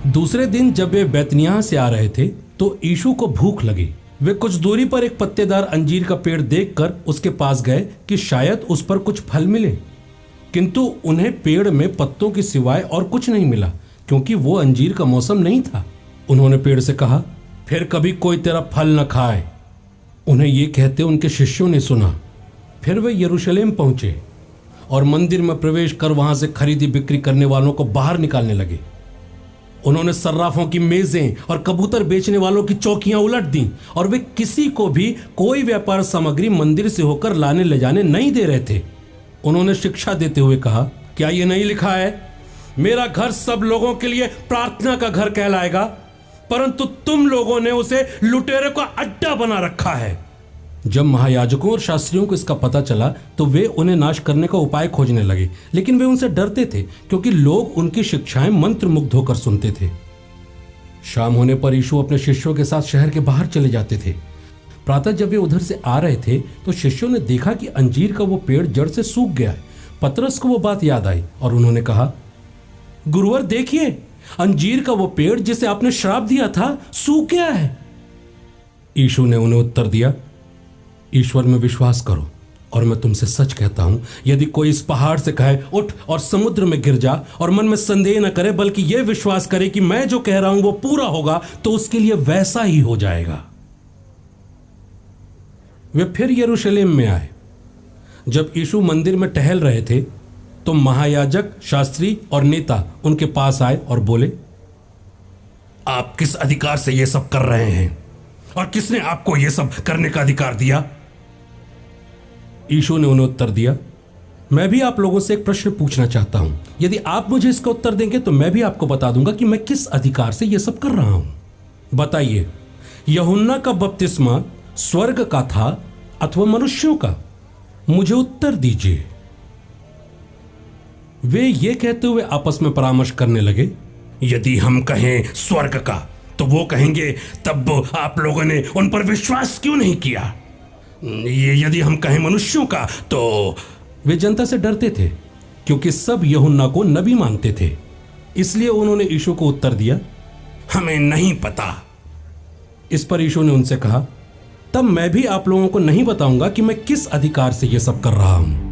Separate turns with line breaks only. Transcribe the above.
दूसरे दिन जब वे बैतनिय्याह से आ रहे थे तो यीशु को भूख लगी। वे कुछ दूरी पर एक पत्तेदार अंजीर का पेड़ देखकर उसके पास गए कि शायद उस पर कुछ फल मिले, किंतु उन्हें पेड़ में पत्तों के सिवाय और कुछ नहीं मिला, क्योंकि वो अंजीर का मौसम नहीं था। उन्होंने पेड़ से कहा, फिर कभी कोई तेरा फल न खाए। उन्हें ये कहते उनके शिष्यों ने सुना। फिर वे यरूशलेम पहुंचे और मंदिर में प्रवेश कर वहां से खरीदी बिक्री करने वालों को बाहर निकालने लगे। उन्होंने सर्राफों की मेजें और कबूतर बेचने वालों की चौकियां उलट दी और वे किसी को भी कोई व्यापार सामग्री मंदिर से होकर लाने ले जाने नहीं दे रहे थे। उन्होंने शिक्षा देते हुए कहा, क्या ये नहीं लिखा है, मेरा घर सब लोगों के लिए प्रार्थना का घर कहलाएगा, परंतु तुम लोगों ने उसे लुटेरों का अड्डा बना रखा है। जब महायाजकों और शास्त्रियों को इसका पता चला तो वे उन्हें नाश करने का उपाय खोजने लगे, लेकिन वे उनसे डरते थे क्योंकि लोग उनकी शिक्षाएं मंत्र मुग्ध होकर सुनते थे। शाम होने पर यीशु अपने शिष्यों के साथ शहर के बाहर चले जाते थे। प्रातः जब वे उधर से आ रहे थे तो शिष्यों ने देखा कि अंजीर का वो पेड़ जड़ से सूख गया है। पतरस को वो बात याद आई और उन्होंने कहा, गुरुवर देखिए, अंजीर का वो पेड़ जिसे आपने श्राप दिया था सूख गया है। यीशु ने उन्हें उत्तर दिया, ईश्वर में विश्वास करो और मैं तुमसे सच कहता हूं, यदि कोई इस पहाड़ से कहे उठ और समुद्र में गिर जा और मन में संदेह न करे बल्कि यह विश्वास करे कि मैं जो कह रहा हूं वो पूरा होगा, तो उसके लिए वैसा ही हो जाएगा। वे फिर यरूशलेम में आए। जब यीशु मंदिर में टहल रहे थे तो महायाजक, शास्त्री और नेता उनके पास आए और बोले, आप किस अधिकार से यह सब कर रहे हैं और किसने आपको यह सब करने का अधिकार दिया? यीशु ने उन्हें उत्तर दिया, मैं भी आप लोगों से एक प्रश्न पूछना चाहता हूं। यदि आप मुझे इसका उत्तर देंगे तो मैं भी आपको बता दूंगा कि मैं किस अधिकार से यह सब कर रहा हूं। बताइए, यूहन्ना का बपतिस्मा स्वर्ग का था अथवा मनुष्यों का? मुझे उत्तर दीजिए। वे ये कहते हुए आपस में परामर्श करने लगे, यदि हम कहें स्वर्ग का तो वो कहेंगे, तब आप लोगों ने उन पर विश्वास क्यों नहीं किया? यदि हम कहें मनुष्यों का तो वे जनता से डरते थे क्योंकि सब यूहन्ना को नबी मानते थे। इसलिए उन्होंने यीशु को उत्तर दिया, हमें नहीं पता। इस पर यीशु ने उनसे कहा, तब मैं भी आप लोगों को नहीं बताऊंगा कि मैं किस अधिकार से यह सब कर रहा हूं।